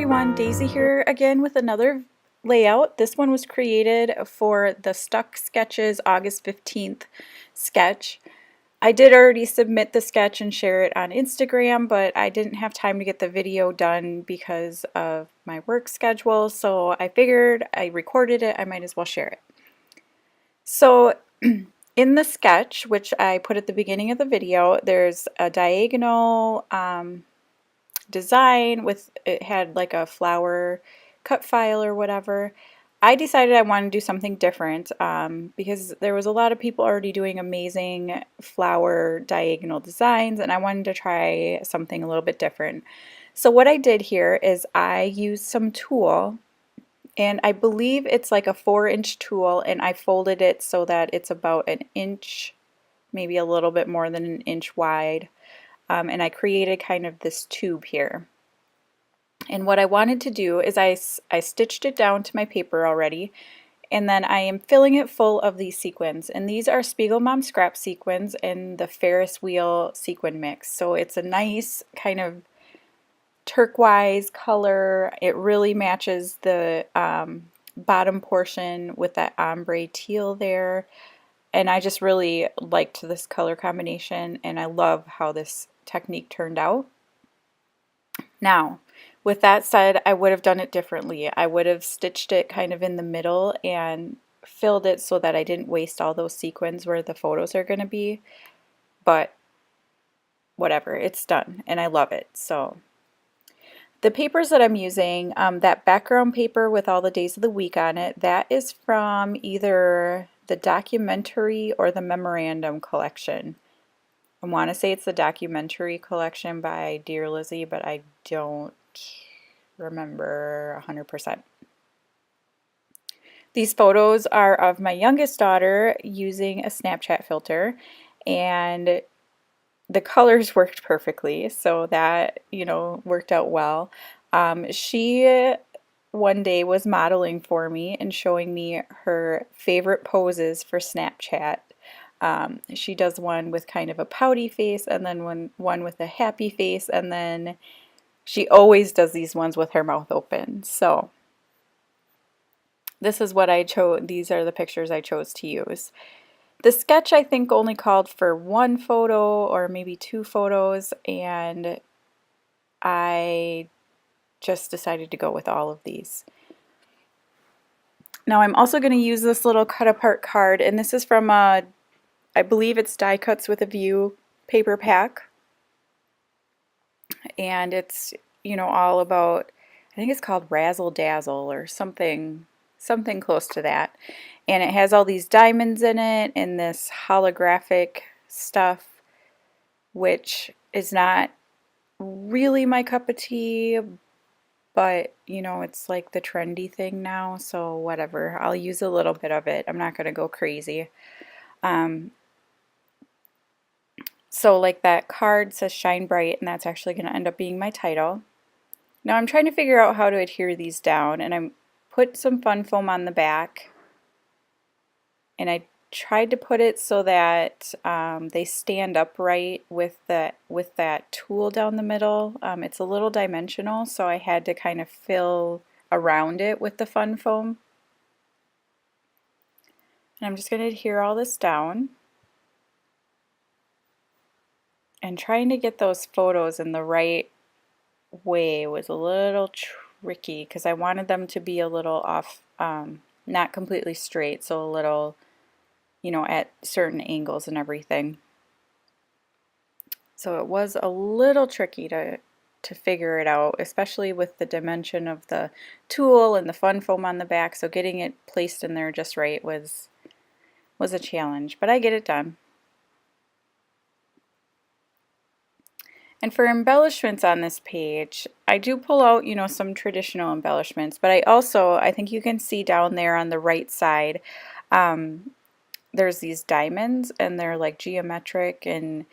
everyone, Daisy here again with another layout. This one was created for the Stuck Sketches August 15th sketch. I did already submit the sketch and share it on Instagram, but I didn't have time to get the video done because of my work schedule, so I figured I recorded it, I might as well share it. So in the sketch, which I put at the beginning of the video, there's a diagonal design with, it had like a flower cut file or whatever. I decided I wanted to do something different because there was a lot of people already doing amazing flower diagonal designs, and I wanted to try something a little bit different. So what I did here is I used some tulle, and I believe it's like a 4-inch tulle, and I folded it so that it's about an inch, maybe a little bit more than an inch wide. And I created kind of this tube here. And what I wanted to do is I stitched it down to my paper already, and then I am filling it full of these sequins. And these are Spiegelmom scrap sequins and the Ferris wheel sequin mix. So it's a nice kind of turquoise color. It really matches the bottom portion with that ombre teal there. And I just really liked this color combination, and I love how this technique turned out. Now, with that said, I would have done it differently. I would have stitched it kind of in the middle and filled it so that I didn't waste all those sequins where the photos are going to be. But whatever, it's done and I love it. So the papers that I'm using, that background paper with all the days of the week on it, that is from either the documentary or the memorandum collection. I want to say it's the documentary collection by Dear Lizzie, but I don't remember 100%. These photos are of my youngest daughter using a Snapchat filter, and the colors worked perfectly, so that, you know, worked out well. She one day was modeling for me and showing me her favorite poses for Snapchat. She does one with kind of a pouty face, and then one with a happy face, and then she always does these ones with her mouth open. So this is what I chose. These are the pictures I chose to use. The sketch, I think, only called for one photo or maybe two photos, and I just decided to go with all of these. Now I'm also going to use this little cut apart card, and this is from I believe it's Die Cuts with a View paper pack, and it's, you know, all about, I think it's called Razzle Dazzle or something close to that, and it has all these diamonds in it and this holographic stuff, which is not really my cup of tea, but you know, it's like the trendy thing now, so whatever, I'll use a little bit of it. I'm not going to go crazy. So like that card says Shine Bright, and that's actually going to end up being my title. Now I'm trying to figure out how to adhere these down, and I put some fun foam on the back, and I tried to put it so that they stand upright with that tulle down the middle. It's a little dimensional, so I had to kind of fill around it with the fun foam. And I'm just going to adhere all this down. And trying to get those photos in the right way was a little tricky because I wanted them to be a little off, not completely straight, so a little, you know, at certain angles and everything. So it was a little tricky to figure it out, especially with the dimension of the tulle and the fun foam on the back, so getting it placed in there just right was a challenge, but I get it done. And for embellishments on this page, I do pull out, you know, some traditional embellishments, but I think you can see down there on the right side, there's these diamonds, and they're like geometric and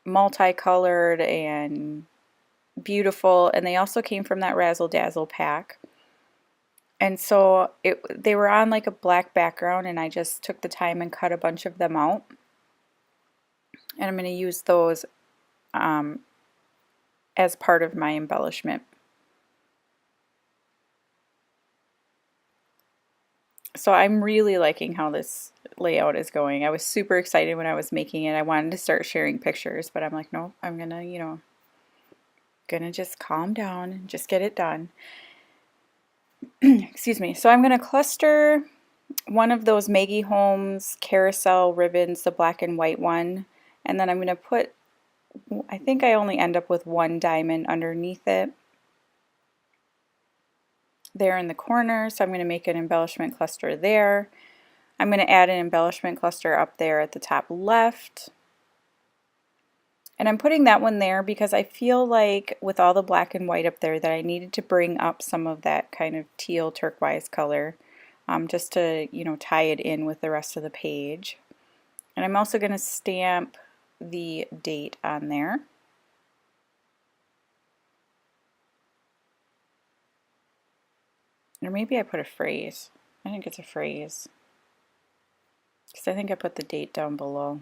multicolored and beautiful, and they also came from that Razzle Dazzle pack. And so they were on like a black background, and I just took the time and cut a bunch of them out. And I'm going to use those as part of my embellishment. So I'm really liking how this layout is going. I was super excited when I was making it. I wanted to start sharing pictures, but I'm like, no, I'm gonna, gonna just calm down and just get it done. Excuse me. So I'm gonna cluster one of those Maggie Holmes carousel ribbons, the black and white one, and then I'm gonna put, I think I only end up with one diamond underneath it there in the corner, so I'm going to make an embellishment cluster there. I'm going to add an embellishment cluster up there at the top left. And I'm putting that one there because I feel like with all the black and white up there that I needed to bring up some of that kind of teal turquoise color just to, tie it in with the rest of the page. And I'm also going to stamp the date on there. Or maybe I put a phrase. I think it's a phrase. Because I think I put the date down below.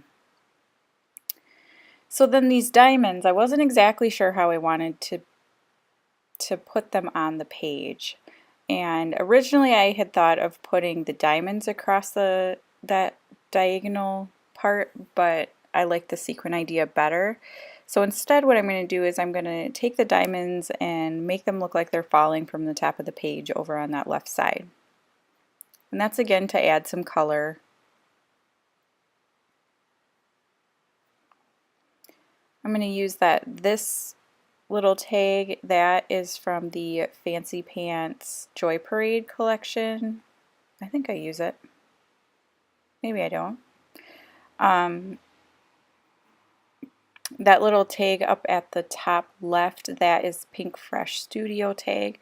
So then these diamonds, I wasn't exactly sure how I wanted to put them on the page. And originally I had thought of putting the diamonds across that diagonal part, but I like the sequin idea better. So instead what I'm going to do is I'm going to take the diamonds and make them look like they're falling from the top of the page over on that left side. And that's again to add some color. I'm going to use this little tag that is from the Fancy Pants Joy Parade collection. I think I use it. Maybe I don't. That little tag up at the top left, that is Pink Fresh Studio tag.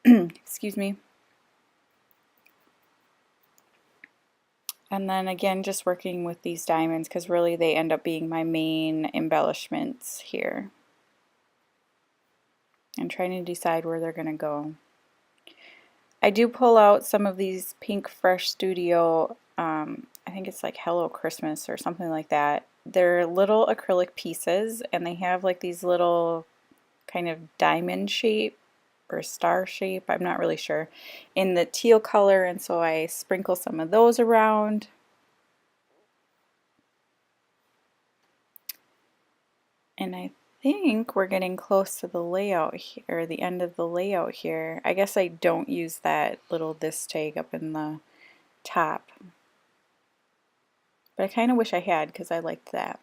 Excuse me. And then again, just working with these diamonds because really they end up being my main embellishments here. And trying to decide where they're going to go. I do pull out some of these Pink Fresh Studio, I think it's like Hello Christmas or something like that. They're little acrylic pieces and they have like these little kind of diamond shape or star shape, I'm not really sure, in the teal color, and so I sprinkle some of those around. And I think we're getting close to the layout here, or the end of the layout here. I guess I don't use that little this tag up in the top. But I kind of wish I had because I liked that.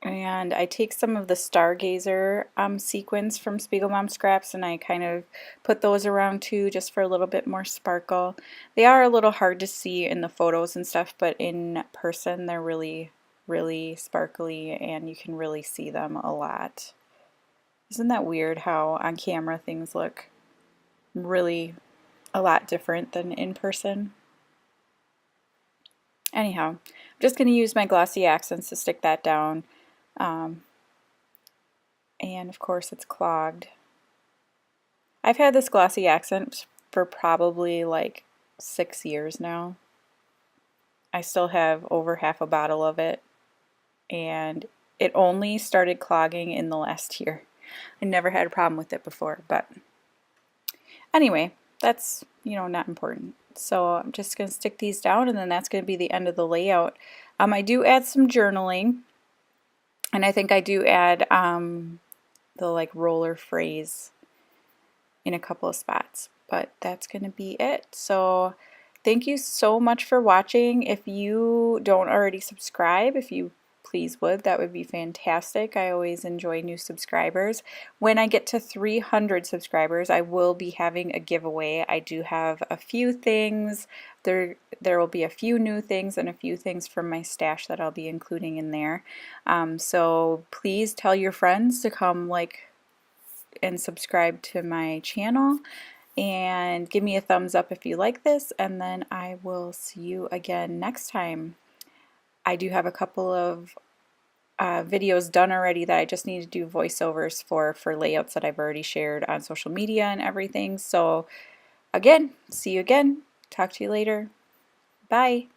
And I take some of the Stargazer sequins from Spiegelmom Scraps and I kind of put those around too just for a little bit more sparkle. They are a little hard to see in the photos and stuff, but in person they're really, really sparkly and you can really see them a lot. Isn't that weird how on camera things look really a lot different than in person? Anyhow, I'm just going to use my glossy accents to stick that down. And of course it's clogged. I've had this glossy accent for probably like 6 years now. I still have over half a bottle of it and it only started clogging in the last year. I never had a problem with it before, but anyway, that's, not important. So I'm just going to stick these down and then that's going to be the end of the layout. I do add some journaling and I think I do add the like roller phrase in a couple of spots, but that's going to be it. So thank you so much for watching. If you don't already subscribe, if you please would, that would be fantastic. I always enjoy new subscribers. When I get to 300 subscribers, I will be having a giveaway. I do have a few things. There will be a few new things and a few things from my stash that I'll be including in there. So please tell your friends to come and subscribe to my channel and give me a thumbs up if you like this, and then I will see you again next time. I do have a couple of videos done already that I just need to do voiceovers for layouts that I've already shared on social media and everything. So again, see you again. Talk to you later. Bye.